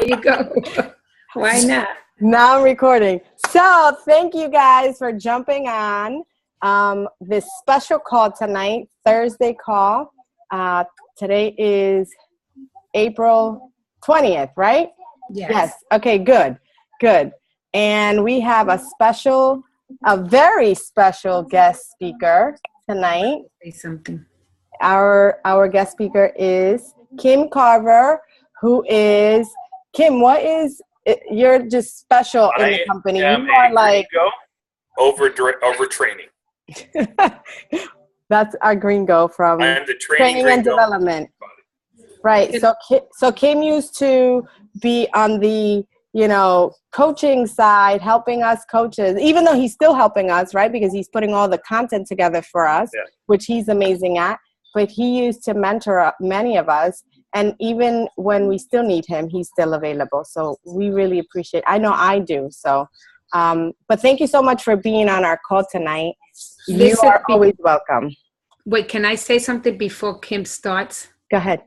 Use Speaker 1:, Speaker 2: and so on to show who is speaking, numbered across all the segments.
Speaker 1: you go. Why not?
Speaker 2: Now I'm recording. So thank you guys for jumping on this special call tonight, Thursday call. Today is April 20th, right?
Speaker 1: Yes.
Speaker 2: Okay, good. And we have a very special guest speaker tonight.
Speaker 1: Say something.
Speaker 2: Our guest speaker is Cim Carver, who is, Cim, you're just special in the company. You are like
Speaker 3: overtraining.
Speaker 2: That's our gringo from training and development. Right. So Cim used to be on the, coaching side, helping us coaches, even though he's still helping us, right? Because he's putting all the content together for us, which he's amazing at. But he used to mentor many of us. And even when we still need him, he's still available. So we really appreciate, I know I do. So, but thank you so much for being on our call tonight. You are always welcome.
Speaker 1: Wait, can I say something before Cim starts?
Speaker 2: Go ahead.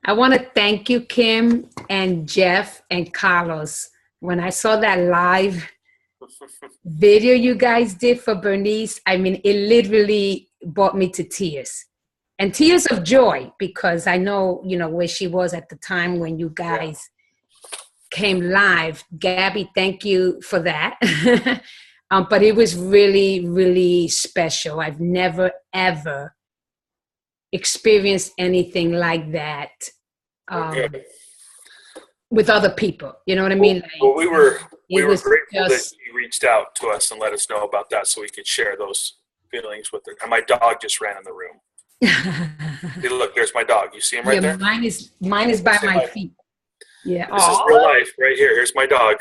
Speaker 1: I want to thank you, Cim and Jeff and Carlos. When I saw that live video you guys did for Bernice, I mean, it literally brought me to tears. And tears of joy, because I know, where she was at the time when you guys came live. Gabby, thank you for that. But it was really, really special. I've never, ever experienced anything like that with other people. You know what I mean?
Speaker 3: Well, we were grateful that you reached out to us and let us know about that so we could share those feelings with her. And my dog just ran in the room. Hey, look, there's my dog. You see him right there?
Speaker 1: Mine is by my feet. Yeah.
Speaker 3: This is real life right here. Here's my dog.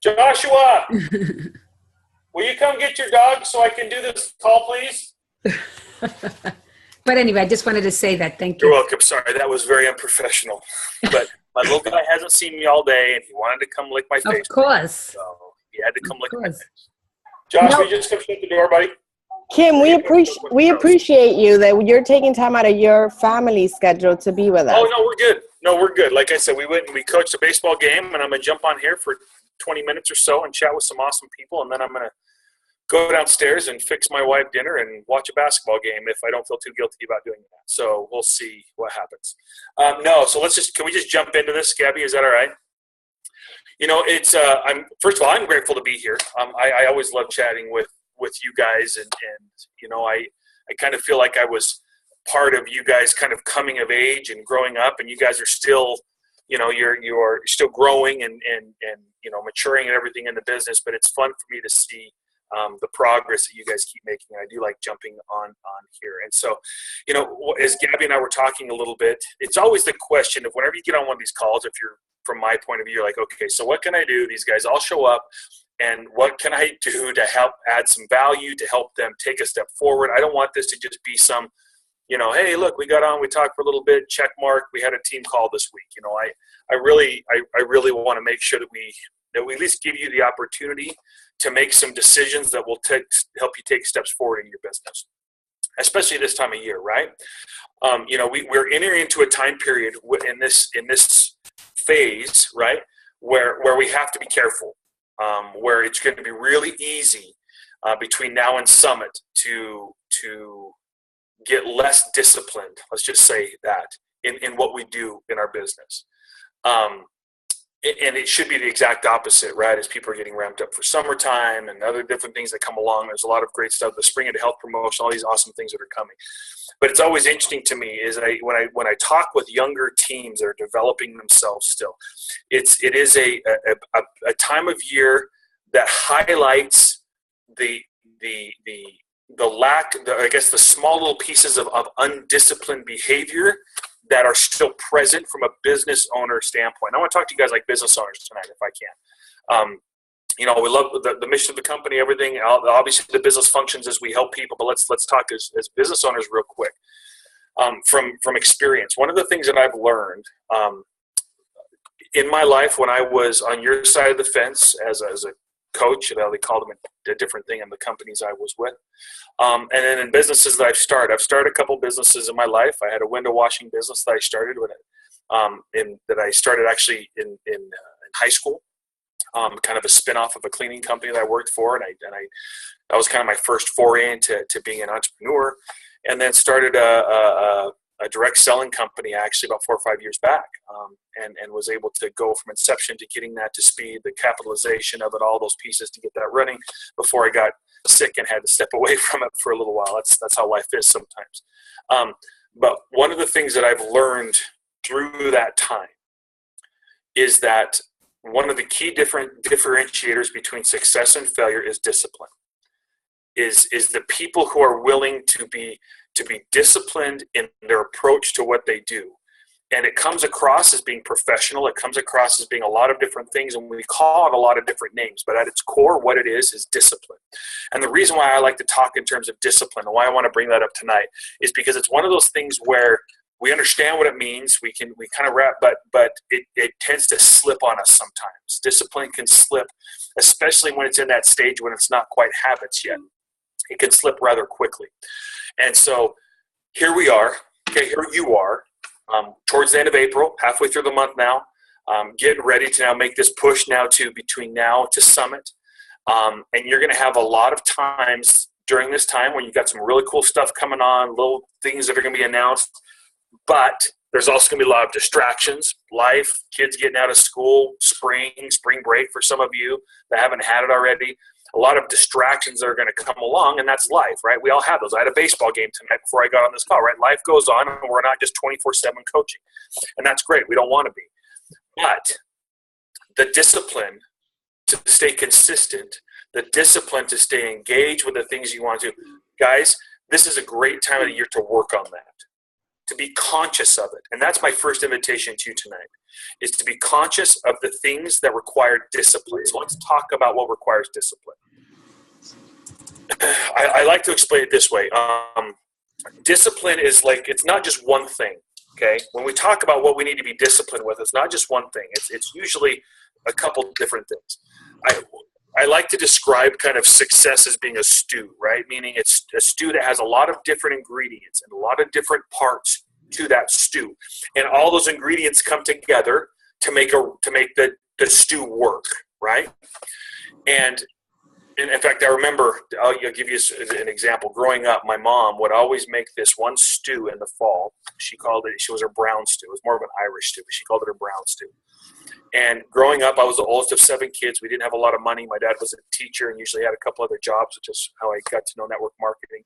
Speaker 3: Joshua, will you come get your dog so I can do this call, please?
Speaker 1: But anyway, I just wanted to say that. Thank you.
Speaker 3: You're welcome. Sorry, that was very unprofessional. But my little guy hasn't seen me all day, and he wanted to come lick my face.
Speaker 1: Of course.
Speaker 3: So he had to come lick my face. Josh, will you just come shut the door, buddy?
Speaker 2: Cim, we appreciate you that you're taking time out of your family schedule to be with us.
Speaker 3: Oh, no, we're good. Like I said, we went and we coached a baseball game, and I'm going to jump on here for 20 minutes or so and chat with some awesome people, and then I'm going to go downstairs and fix my wife dinner and watch a basketball game if I don't feel too guilty about doing that. So we'll see what happens. So can we just jump into this, Gabby? Is that all right? It's first of all, I'm grateful to be here. I always love chatting with you guys, and I kind of feel like I was part of you guys kind of coming of age and growing up, and you guys are still, you're still growing and maturing and everything in the business, but it's fun for me to see the progress that you guys keep making. I do like jumping on here. And so, as Gabby and I were talking a little bit, it's always the question of whenever you get on one of these calls, if you're, from my point of view, you're like, okay, so what can I do? These guys all show up, and what can I do to help add some value, to help them take a step forward? I don't want this to just be some, hey, look, we got on, we talked for a little bit, check mark, we had a team call this week. I really want to make sure that we at least give you the opportunity to make some decisions that will help you take steps forward in your business, especially this time of year, right? We're entering into a time period in this phase, right, where we have to be careful, where it's going to be really easy between now and summit to get less disciplined. Let's just say that in what we do in our business. And it should be the exact opposite, right? As people are getting ramped up for summertime and other different things that come along. There's a lot of great stuff, the spring into health promotion, all these awesome things that are coming. But it's always interesting to me is when I talk with younger teams that are developing themselves still, it is a time of year that highlights the lack, I guess the small little pieces of undisciplined behavior that are still present from a business owner standpoint. I want to talk to you guys like business owners tonight, if I can. We love the mission of the company, everything. Obviously, the business functions as we help people, but let's talk as business owners real quick. From experience, one of the things that I've learned in my life when I was on your side of the fence as a coach, they called them a different thing in the companies I was with. And then in businesses that I've started a couple businesses in my life. I had a window washing business that I started with that I started actually in high school, kind of a spinoff of a cleaning company that I worked for. And that was kind of my first foray into being an entrepreneur, and then started a direct selling company actually about 4 or 5 years back, and was able to go from inception to getting that to speed, the capitalization of it, all those pieces to get that running before I got sick and had to step away from it for a little while. That's how life is sometimes. But one of the things that I've learned through that time is that one of the key differentiators between success and failure is discipline. Is the people who are willing to be disciplined in their approach to what they do. And it comes across as being professional. It comes across as being a lot of different things, and we call it a lot of different names. But at its core, what it is discipline. And the reason why I like to talk in terms of discipline, and why I want to bring that up tonight, is because it's one of those things where we understand what it means. We kind of wrap, but it tends to slip on us sometimes. Discipline can slip, especially when it's in that stage when it's not quite habits yet. It can slip rather quickly. And so here we are. Okay, here you are. Towards the end of April, halfway through the month now, getting ready to now make this push now to between now to Summit. And you're going to have a lot of times during this time when you've got some really cool stuff coming on, little things that are going to be announced. But there's also going to be a lot of distractions, life, kids getting out of school, spring break for some of you that haven't had it already. A lot of distractions that are going to come along, and that's life, right? We all have those. I had a baseball game tonight before I got on this call, right? Life goes on, and we're not just 24/7 coaching, and that's great. We don't want to be. But the discipline to stay consistent, the discipline to stay engaged with the things you want to do. Guys, this is a great time of the year to work on that, to be conscious of it. And that's my first invitation to you tonight, is to be conscious of the things that require discipline. So let's talk about what requires discipline. I like to explain it this way. Discipline is like, it's not just one thing, okay? When we talk about what we need to be disciplined with, it's not just one thing. It's usually a couple different things. I like to describe kind of success as being a stew, right? Meaning it's a stew that has a lot of different ingredients and a lot of different parts to that stew. And all those ingredients come together to make the stew work, right? And in fact, I remember, I'll give you an example. Growing up, my mom would always make this one stew in the fall. She was her brown stew. It was more of an Irish stew, but she called it her brown stew. And growing up, I was the oldest of 7 kids. We didn't have a lot of money. My dad was a teacher and usually had a couple other jobs, which is how I got to know network marketing.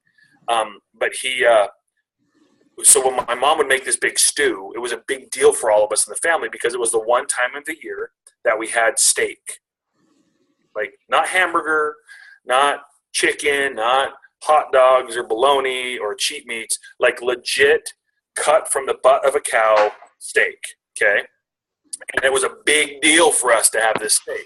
Speaker 3: So when my mom would make this big stew, it was a big deal for all of us in the family because it was the one time of the year that we had steak. Like not hamburger, not chicken, not hot dogs or bologna or cheap meats, like legit cut from the butt of a cow steak, okay? And it was a big deal for us to have this steak.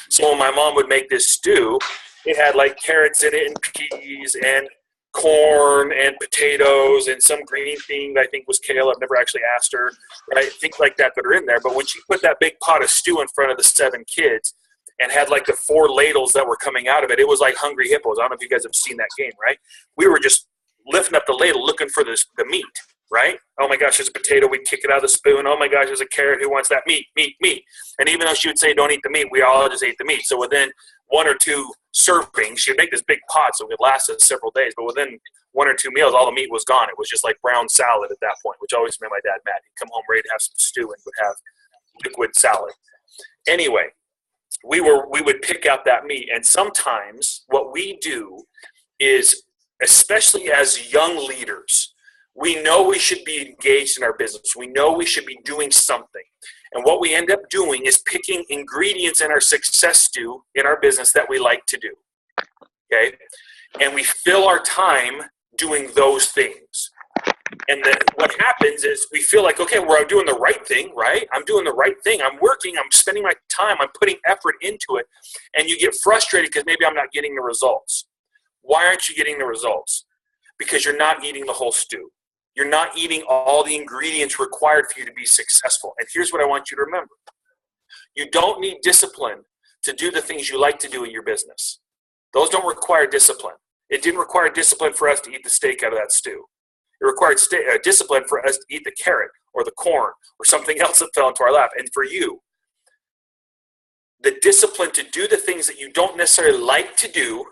Speaker 3: So when my mom would make this stew, it had like carrots in it and peas and corn and potatoes and some green thing that I think was kale. I've never actually asked her, right? Things like that are in there. But when she put that big pot of stew in front of the 7 kids and had like the 4 ladles that were coming out of it, it was like Hungry Hippos. I don't know if you guys have seen that game, right? We were just lifting up the ladle looking for the meat, right? Oh my gosh, there's a potato. We'd kick it out of the spoon. Oh my gosh, there's a carrot. Who wants that meat? Meat. And even though she would say, don't eat the meat, we all just ate the meat. So within 1 or 2 servings, she would make this big pot so it would last us several days. But within 1 or 2 meals, all the meat was gone. It was just like brown salad at that point, which always made my dad mad. He'd come home ready to have some stew and would have liquid salad. Anyway, we would pick out that meat. And sometimes what we do is, especially as young leaders, we know we should be engaged in our business. We know we should be doing something. And what we end up doing is picking ingredients in our success stew in our business that we like to do, okay? And we fill our time doing those things. And then what happens is we feel like, okay, we're doing the right thing, right? I'm doing the right thing. I'm working. I'm spending my time. I'm putting effort into it. And you get frustrated because maybe I'm not getting the results. Why aren't you getting the results? Because you're not eating the whole stew. You're not eating all the ingredients required for you to be successful. And here's what I want you to remember. You don't need discipline to do the things you like to do in your business. Those don't require discipline. It didn't require discipline for us to eat the steak out of that stew. It required discipline for us to eat the carrot or the corn or something else that fell into our lap. And for you, the discipline to do the things that you don't necessarily like to do,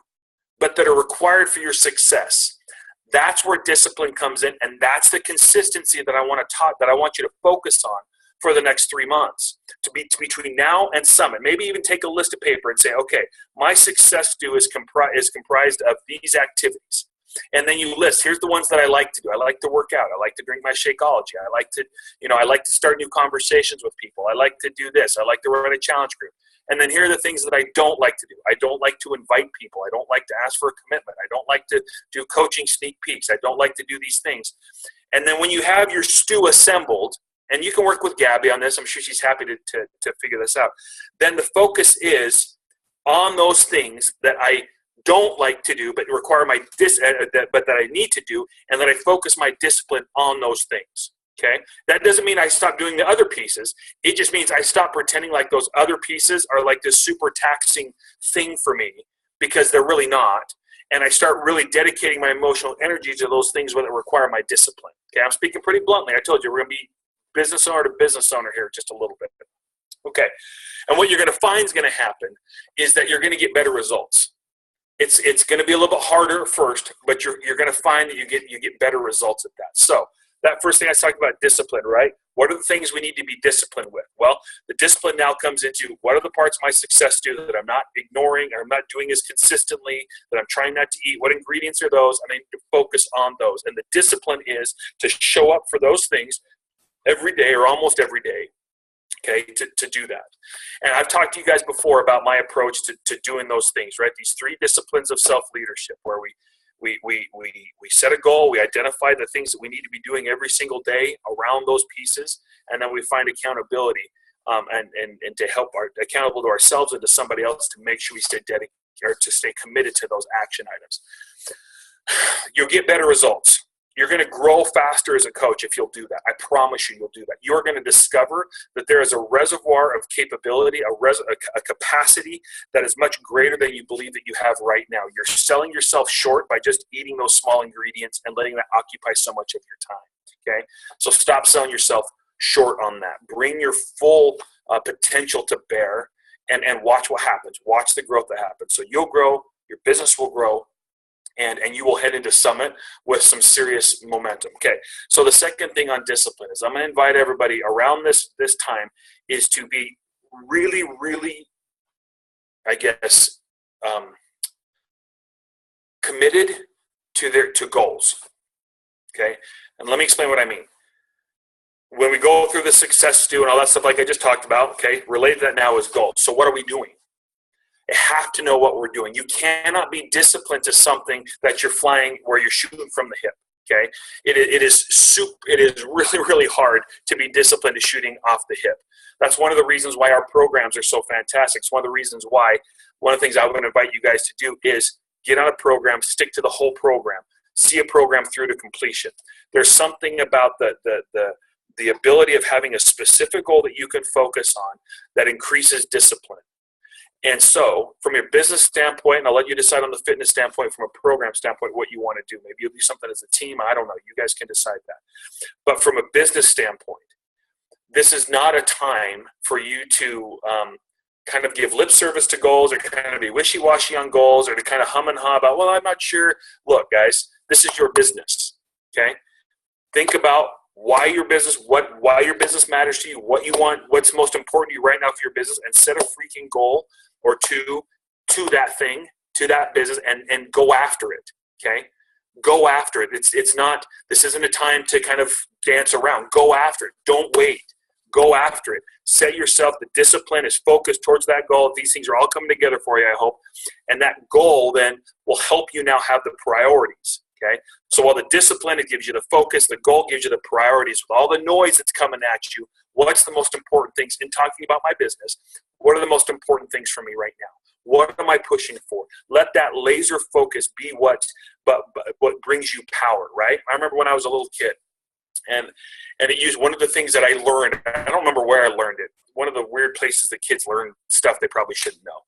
Speaker 3: but that are required for your success. That's where discipline comes in, and that's the consistency that I want you to focus on for the next 3 months, to be between now and summit. Maybe even take a list of paper and say, okay, my success is comprised of these activities. And then you list, here's the ones that I like to do. I like to work out. I like to drink my Shakeology. I like to start new conversations with people. I like to do this. I like to run a challenge group. And then here are the things that I don't like to do. I don't like to invite people. I don't like to ask for a commitment. I don't like to do coaching sneak peeks. I don't like to do these things. And then when you have your stew assembled, and you can work with Gabby on this, I'm sure she's happy to figure this out, then the focus is on those things that I don't like to do, but require but that I need to do, and that I focus my discipline on those things. Okay, that doesn't mean I stop doing the other pieces. It just means I stop pretending like those other pieces are like this super taxing thing for me, because they're really not. And I start really dedicating my emotional energy to those things that require my discipline. Okay, I'm speaking pretty bluntly. I told you we're going to be business owner to business owner here just a little bit. Okay, and what you're going to find is going to happen is that you're going to get better results. It's going to be a little bit harder at first, but you're going to find that you get better results at that. So that first thing I talked about, discipline, right? What are the things we need to be disciplined with? Well, the discipline now comes into what are the parts of my success do that I'm not ignoring, or I'm not doing as consistently, that I'm trying not to eat? What ingredients are those? I need to focus on those. And the discipline is to show up for those things every day or almost every day, okay, to do that. And I've talked to you guys before about my approach to doing those things, right? These 3 disciplines of self-leadership, where we set a goal, we identify the things that we need to be doing every single day around those pieces, and then we find accountability and to help accountable to ourselves and to somebody else to make sure we stay dedicated, or to stay committed to those action items. You'll get better results. You're going to grow faster as a coach if you'll do that. I promise you'll do that. You're going to discover that there is a reservoir of capability, a capacity that is much greater than you believe that you have right now. You're selling yourself short by just eating those small ingredients and letting that occupy so much of your time, okay? So stop selling yourself short on that. Bring your full potential to bear and watch what happens. Watch the growth that happens. So you'll grow, your business will grow, and you will head into Summit with some serious momentum. Okay, so the second thing on discipline is I'm going to invite everybody around this time is to be really, really, I guess, committed to goals. Okay, and let me explain what I mean. When we go through the success stew and all that stuff like I just talked about, okay, related to that now is goals. So what are we doing? You have to know what we're doing. You cannot be disciplined to something that you're flying where you're shooting from the hip. Okay, it is really, really hard to be disciplined to shooting off the hip. That's one of the reasons why our programs are so fantastic. It's one of the reasons why one of the things I would invite you guys to do is get on a program, stick to the whole program, see a program through to completion. There's something about the ability of having a specific goal that you can focus on that increases discipline. And so from your business standpoint, and I'll let you decide on the fitness standpoint, from a program standpoint, what you want to do. Maybe you'll do something as a team. I don't know. You guys can decide that. But from a business standpoint, this is not a time for you to kind of give lip service to goals, or kind of be wishy-washy on goals, or to kind of hum and haw about, well, I'm not sure. Look, guys, this is your business, okay? Think about why your business matters to you, what you want, what's most important to you right now for your business, and set a freaking goal or two to that thing, to that business, and go after it, okay? Go after it. This isn't a time to kind of dance around. Go after it. Don't wait. Go after it. Set yourself, the discipline is focused towards that goal. These things are all coming together for you, I hope. And that goal then will help you now have the priorities, okay? So while the discipline, it gives you the focus, the goal gives you the priorities. With all the noise that's coming at you, what's the most important things? In talking about my business, what are the most important things for me right now? What am I pushing for? Let that laser focus be what brings you power, right? I remember when I was a little kid, and it used one of the things that I learned. I don't remember where I learned it. One of the weird places that kids learn stuff they probably shouldn't know.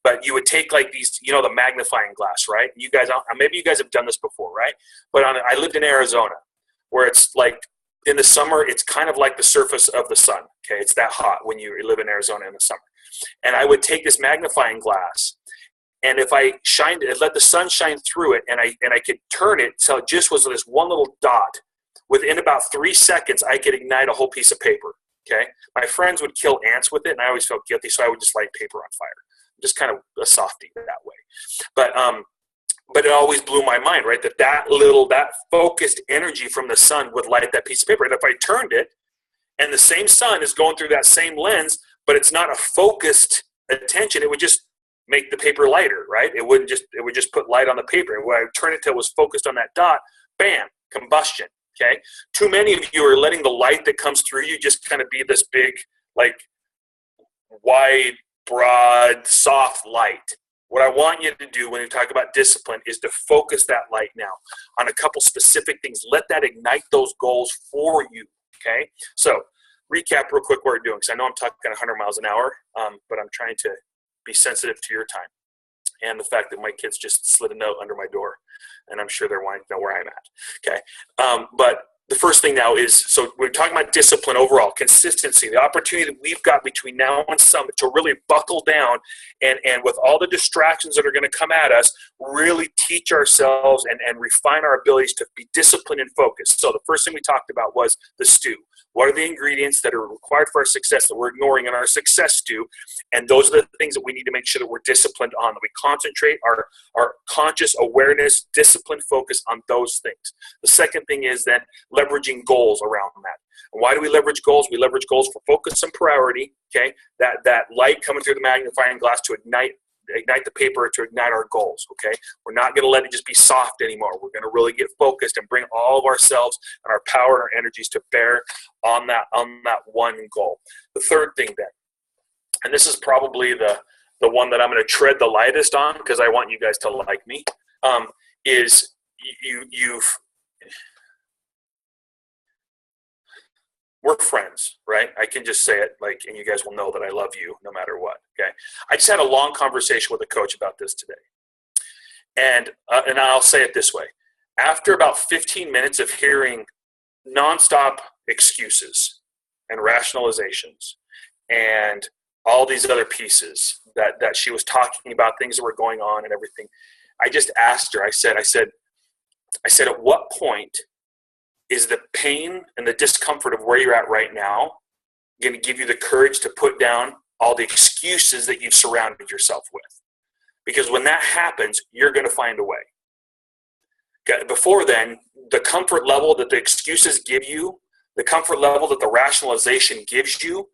Speaker 3: But you would take like these, the magnifying glass, right? You guys, maybe you guys have done this before, right? But I lived in Arizona, where it's like in the summer, it's kind of like the surface of the sun. Okay, it's that hot when you live in Arizona in the summer. And I would take this magnifying glass, and if I shined it, let the sun shine through it, and I could turn it so it just was this one little dot. Within about 3 seconds, I could ignite a whole piece of paper. Okay, my friends would kill ants with it, and I always felt guilty, so I would just light paper on fire. Just kind of a softie that way. But it always blew my mind, right? That focused energy from the sun would light that piece of paper. And if I turned it, and the same sun is going through that same lens, but it's not a focused attention, it would just make the paper lighter, right? It would just put light on the paper. And when I turn it till it was focused on that dot, bam, combustion. Okay. Too many of you are letting the light that comes through you just kind of be this big, like, wide, broad, soft light. What I want you to do when you talk about discipline is to focus that light now on a couple specific things. Let that ignite those goals for you. Okay. So recap real quick what we're doing, because I know I'm talking 100 miles an hour, but I'm trying to be sensitive to your time and the fact that my kids just slid a note under my door, and I'm sure they're wanting to know where I'm at. Okay. But the first thing now is, so we're talking about discipline overall, consistency, the opportunity that we've got between now and Summit to really buckle down and with all the distractions that are going to come at us, really teach ourselves and refine our abilities to be disciplined and focused. So the first thing we talked about was the stew. What are the ingredients that are required for our success that we're ignoring in our success stew? And those are the things that we need to make sure that we're disciplined on, that we concentrate our conscious awareness, discipline, focus on those things. The second thing is then leveraging goals around that. And why do we leverage goals? We leverage goals for focus and priority, okay? That light coming through the magnifying glass to ignite the paper, to ignite our goals, okay? We're not going to let it just be soft anymore. We're going to really get focused and bring all of ourselves and our power and our energies to bear on that one goal. The third thing then, and this is probably the one that I'm going to tread the lightest on because I want you guys to like me, is we're friends, right? I can just say it, like, and you guys will know that I love you no matter what, okay? I just had a long conversation with a coach about this today. And I'll say it this way. After about 15 minutes of hearing nonstop excuses and rationalizations and all these other pieces that she was talking about, things that were going on and everything, I just asked her, I said, at what point is the pain and the discomfort of where you're at right now going to give you the courage to put down all the excuses that you've surrounded yourself with? Because when that happens, you're going to find a way. Before then, the comfort level that the excuses give you, the comfort level that the rationalization gives you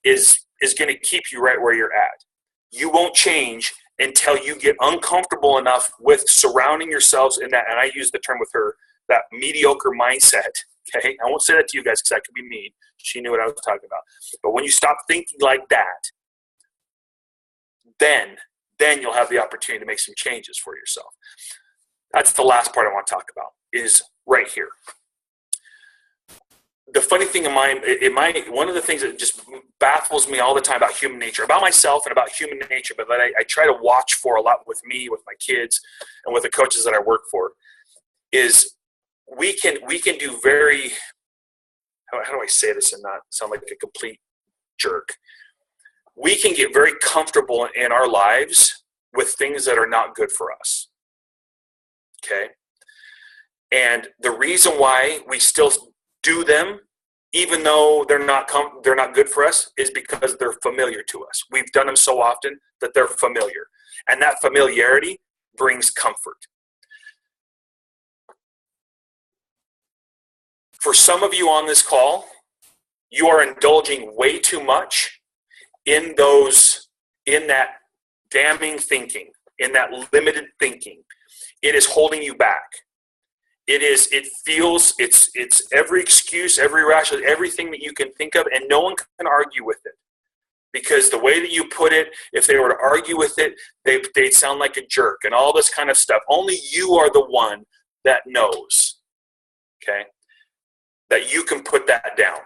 Speaker 3: is going to keep you right where you're at. You won't change until you get uncomfortable enough with surrounding yourselves in that, and I use the term with her, that mediocre mindset, okay? I won't say that to you guys because that could be mean. She knew what I was talking about. But when you stop thinking like that, then you'll have the opportunity to make some changes for yourself. That's the last part I want to talk about, is right here. The funny thing one of the things that just baffles me all the time about human nature, about myself and about human nature, but that I try to watch for a lot with me, with my kids, and with the coaches that I work for, is we can do very, how do I say this and not sound like a complete jerk? We can get very comfortable in our lives with things that are not good for us, okay? And the reason why we still do them, even though they're not good for us, is because they're familiar to us. We've done them so often that they're familiar. And that familiarity brings comfort. For some of you on this call, you are indulging way too much in that damning thinking, in that limited thinking. It is holding you back. It's every excuse, every rational, everything that you can think of, and no one can argue with it. Because the way that you put it, if they were to argue with it, they'd sound like a jerk and all this kind of stuff. Only you are the one that knows, okay? That you can put that down,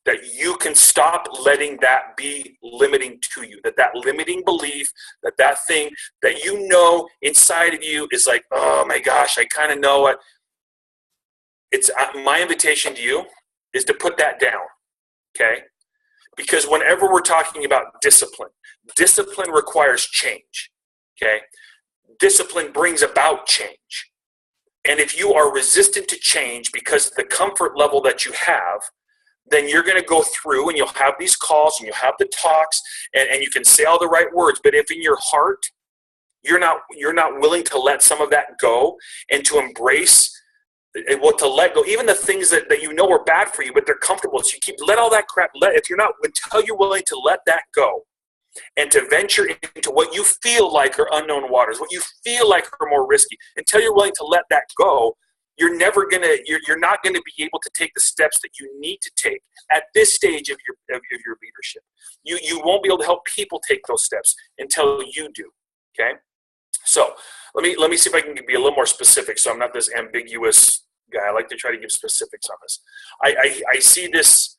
Speaker 3: that you can stop letting that be limiting to you, that limiting belief, that thing that you know inside of you is like, oh my gosh, I kind of know it. It's my invitation to you is to put that down, okay? Because whenever we're talking about discipline, discipline requires change, okay? Discipline brings about change. And if you are resistant to change because of the comfort level that you have, then you're going to go through and you'll have these calls and you'll have the talks and you can say all the right words. But if in your heart, you're not willing to let some of that go and to embrace to let go, even the things that you know are bad for you, but they're comfortable. So you let all that crap, until you're willing to let that go and to venture into what you feel like are unknown waters, what you feel like are more risky, until you're willing to let that go, you're not going to be able to take the steps that you need to take at this stage of your leadership. You won't be able to help people take those steps until you do. Okay. So let me see if I can be a little more specific so I'm not this ambiguous guy. I like to try to give specifics on this. I see this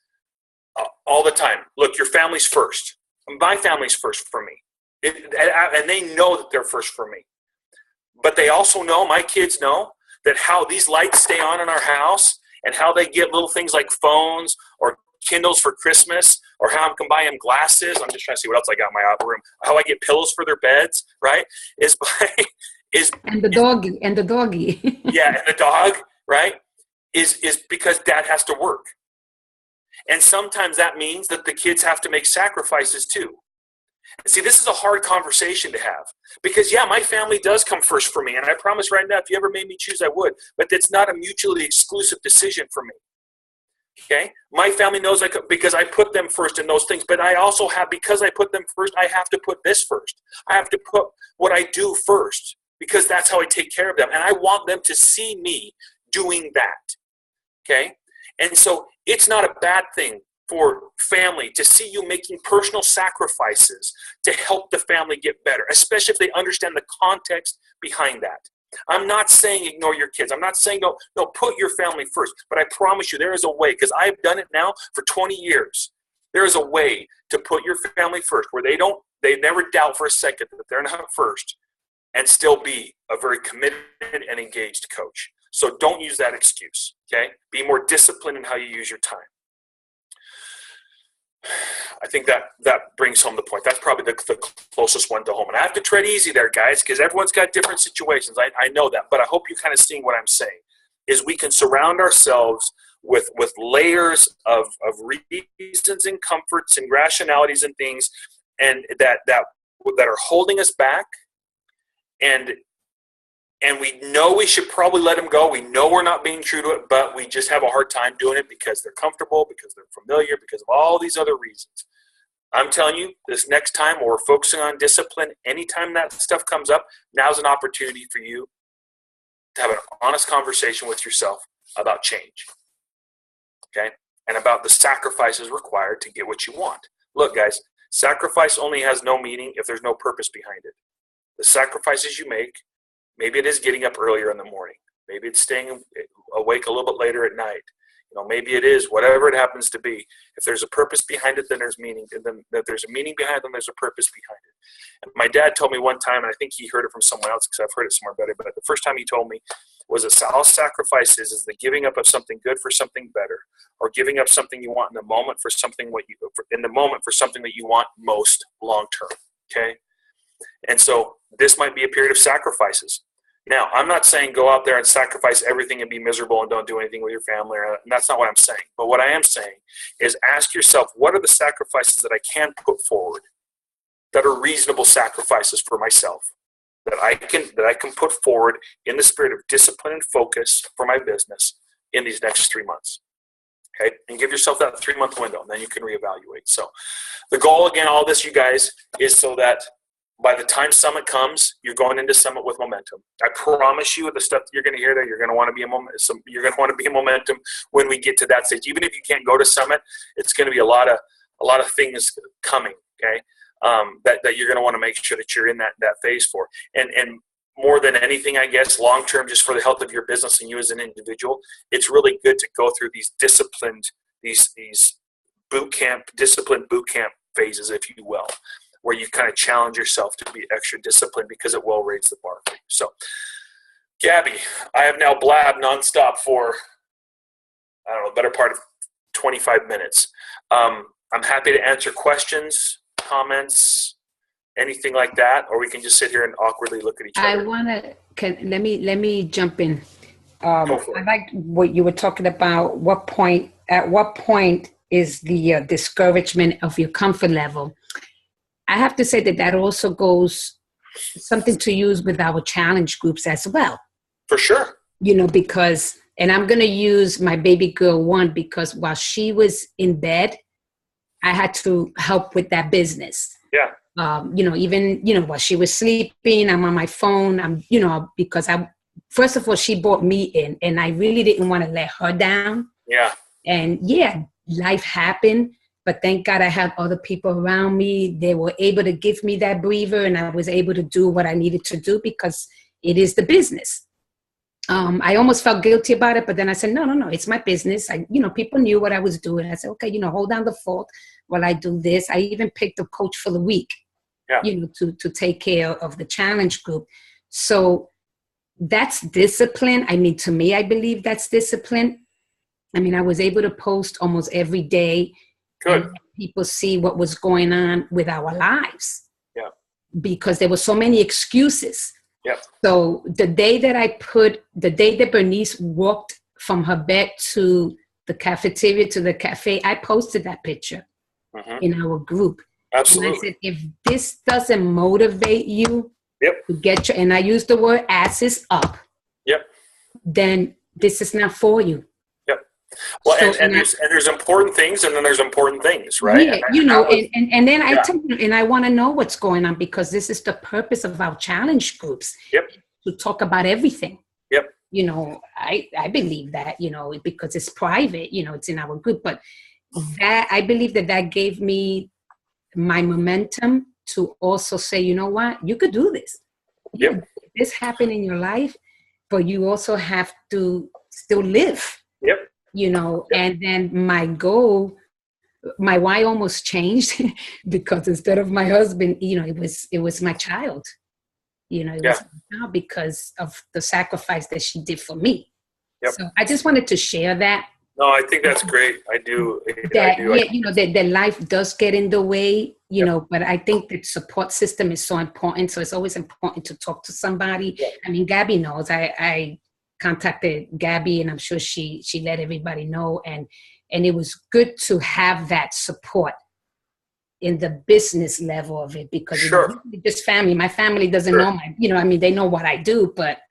Speaker 3: all the time. Look, your family's first. My family's first for me. And they know that they're first for me. But they also know, my kids know, that how these lights stay on in our house and how they get little things like phones or Kindles for Christmas, or how I can buy them glasses. I'm just trying to see what else I got in my room. How I get pillows for their beds, right?
Speaker 1: And the doggy.
Speaker 3: Yeah, and the dog, right? Is because dad has to work. And sometimes that means that the kids have to make sacrifices too. See, this is a hard conversation to have because, yeah, my family does come first for me. And I promise right now, if you ever made me choose, I would. But it's not a mutually exclusive decision for me. Okay? My family knows because I put them first in those things. But I also because I put them first, I have to put this first. I have to put what I do first because that's how I take care of them. And I want them to see me doing that. Okay? And so it's not a bad thing for family to see you making personal sacrifices to help the family get better, especially if they understand the context behind that. I'm not saying ignore your kids. I'm not saying no, put your family first. But I promise you there is a way, because I've done it now for 20 years. There is a way to put your family first where they never doubt for a second that they're not first and still be a very committed and engaged coach. So don't use that excuse, okay? Be more disciplined in how you use your time. I think that brings home the point. That's probably the closest one to home. And I have to tread easy there, guys, because everyone's got different situations. I know that. But I hope you're kind of seeing what I'm saying, is we can surround ourselves with layers of reasons and comforts and rationalities and things and that are holding us back. And we know we should probably let them go. We know we're not being true to it, but we just have a hard time doing it because they're comfortable, because they're familiar, because of all these other reasons. I'm telling you, this next time we're focusing on discipline, anytime that stuff comes up, now's an opportunity for you to have an honest conversation with yourself about change, okay? And about the sacrifices required to get what you want. Look, guys, sacrifice only has no meaning if there's no purpose behind it. The sacrifices you make, maybe it is getting up earlier in the morning. Maybe it's staying awake a little bit later at night. Maybe it is whatever it happens to be. If there's a purpose behind it, then there's meaning. And then if there's a meaning behind it, then there's a purpose behind it. And my dad told me one time, and I think he heard it from someone else because I've heard it somewhere better, but the first time he told me was that all sacrifices is the giving up of something good for something better, or giving up something you want in the moment for something that you want most long term. Okay? And so this might be a period of sacrifices. Now, I'm not saying go out there and sacrifice everything and be miserable and don't do anything with your family. And that's not what I'm saying. But what I am saying is ask yourself, what are the sacrifices that I can put forward that are reasonable sacrifices for myself that I can put forward in the spirit of discipline and focus for my business in these next 3 months? Okay, and give yourself that 3-month window, and then you can reevaluate. So the goal, again, all this, you guys, is so that by the time Summit comes, you're going into Summit with momentum. I promise you, the stuff that you're going to hear there, you're going to want to be in momentum when we get to that stage. Even if you can't go to Summit, it's going to be a lot of things coming. Okay, that you're going to want to make sure that you're in that phase for. And more than anything, I guess, long term, just for the health of your business and you as an individual, it's really good to go through these disciplined boot camp phases, if you will, where you kind of challenge yourself to be extra disciplined because it will raise the bar for you. So, Gabby, I have now blabbed nonstop for, I don't know, the better part of 25 minutes. I'm happy to answer questions, comments, anything like that, or we can just sit here and awkwardly look at each other.
Speaker 1: Let me jump in. I like what you were talking about. At what point is the discouragement of your comfort level? I have to say that also goes something to use with our challenge groups as well.
Speaker 3: For sure.
Speaker 1: Because, and I'm going to use my baby girl one, because while she was in bed, I had to help with that business.
Speaker 3: Yeah.
Speaker 1: Even while she was sleeping, I'm on my phone. Because first of all, she brought me in, and I really didn't want to let her down.
Speaker 3: Yeah.
Speaker 1: And life happened, but thank God I had other people around me. They were able to give me that breather, and I was able to do what I needed to do because it is the business. I almost felt guilty about it, but then I said, no, it's my business. People knew what I was doing. I said, okay, hold down the fort while I do this. I even picked a coach for the week, to take care of the challenge group. So that's discipline. To me, I believe that's discipline. I was able to post almost every day.
Speaker 3: Good.
Speaker 1: And people see what was going on with our lives.
Speaker 3: Yeah.
Speaker 1: Because there were so many excuses.
Speaker 3: Yeah.
Speaker 1: So the day that Bernice walked from her bed to the cafeteria to the cafe, I posted that picture in our group.
Speaker 3: Absolutely.
Speaker 1: And I said, if this doesn't motivate you to get and I use the word asses up, then this is not for you.
Speaker 3: Well, so, and there's important things, and then there's important things, right?
Speaker 1: And then I tell you, and I want to know what's going on, because this is the purpose of our challenge groups. To talk about everything. I believe that, because it's private, it's in our group, but that I believe that gave me my momentum to also say, you know what, you could do this. This happened in your life, but you also have to still live. And then my why almost changed because instead of my husband, it was my child. It was now because of the sacrifice that she did for me. So I just wanted to share that.
Speaker 3: No, I think that's great. I do.
Speaker 1: That life does get in the way, but I think the support system is so important. So it's always important to talk to somebody. Gabby knows. I contacted Gabby, and I'm sure she let everybody know, and it was good to have that support in the business level of it, because it's just family. My family doesn't know they know what I do, but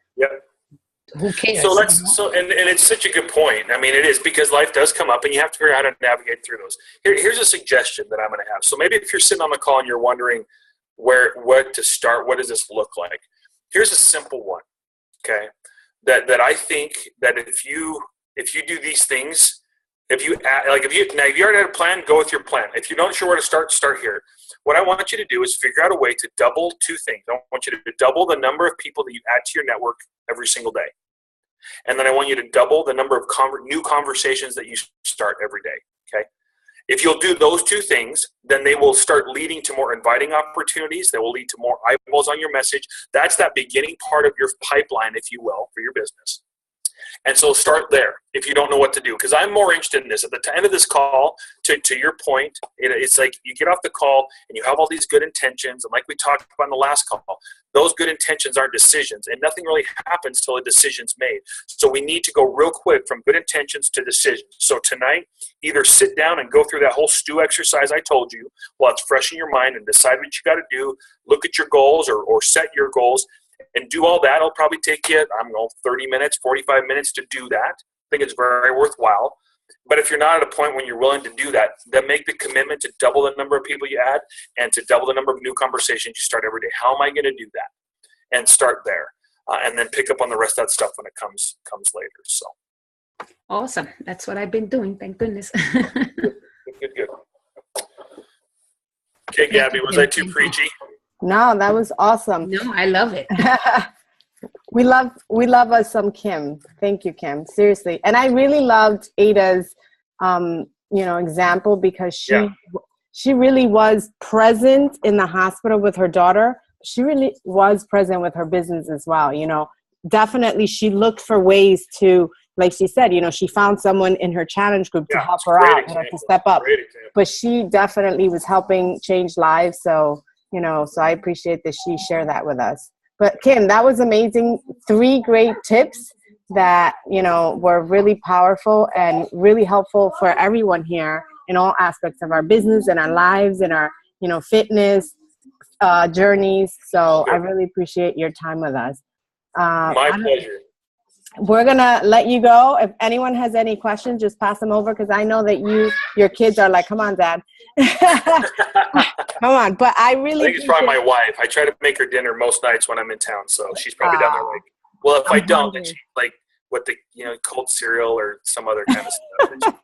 Speaker 1: who cares?
Speaker 3: And it's such a good point. It is, because life does come up and you have to figure out how to navigate through those. Here's a suggestion that I'm going to have. So maybe if you're sitting on the call and you're wondering what to start, what does this look like? Here's a simple one. Okay. That I think that if you do these things, if you already had a plan, go with your plan. If you're not sure where to start here. What I want you to do is figure out a way to double two things. I want you to double the number of people that you add to your network every single day. And then I want you to double the number of new conversations that you start every day. Okay. If you'll do those two things, then they will start leading to more inviting opportunities. They will lead to more eyeballs on your message. That's that beginning part of your pipeline, if you will, for your business. And so start there if you don't know what to do, because I'm more interested in this. At the end of this call, to your point, it's like you get off the call and you have all these good intentions. And like we talked about in the last call, those good intentions aren't decisions, and nothing really happens till a decision's made. So we need to go real quick from good intentions to decisions. So tonight, either sit down and go through that whole stew exercise I told you while it's fresh in your mind, and decide what you got to do, look at your goals or set your goals, and do all that. It'll probably take you, 30 minutes, 45 minutes to do that. I think it's very worthwhile. But if you're not at a point when you're willing to do that, then make the commitment to double the number of people you add and to double the number of new conversations you start every day. How am I going to do that? And start there. And then pick up on the rest of that stuff when it comes later. So
Speaker 1: awesome. That's what I've been doing. Thank goodness.
Speaker 3: Good. Okay, Gabby, was I too preachy?
Speaker 2: No, that was awesome.
Speaker 1: No, I love it.
Speaker 2: We love us some Cim. Thank you, Cim. Seriously. And I really loved Ada's example, because she really was present in the hospital with her daughter. She really was present with her business as well. Definitely she looked for ways to, like she said, you know, she found someone in her challenge group to help her out, to step up. But she definitely was helping change lives. So, you know, so I appreciate that she shared that with us. But Kim, that was amazing. 3 great tips that, you know, were really powerful and really helpful for everyone here in all aspects of our business and our lives and our, you know, fitness journeys. So I really appreciate your time with us.
Speaker 3: My pleasure.
Speaker 2: We're going to let you go. If anyone has any questions, just pass them over, because I know that your kids are like, come on, Dad. Come on. But I think
Speaker 3: it's probably my wife. I try to make her dinner most nights when I'm in town. So she's probably down there like, well, if I don't, then she's like, what the, you know, cold cereal or some other kind of stuff.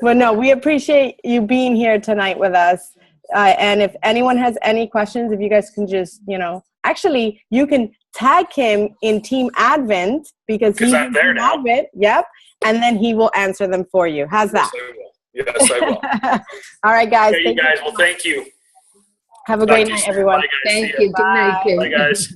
Speaker 2: Well, no, we appreciate you being here tonight with us. And if anyone has any questions, if you guys can just, you know, actually, you can tag him in Team Advent, because he's in Team Advent. Yep. And then he will answer them for you. How's that?
Speaker 3: Yes, I will.
Speaker 2: All right, guys.
Speaker 3: Okay, you guys. Well, thank you.
Speaker 2: Have a great night, everyone.
Speaker 3: Bye, guys.
Speaker 1: Thank you. Good night, Kim.
Speaker 3: Bye, guys.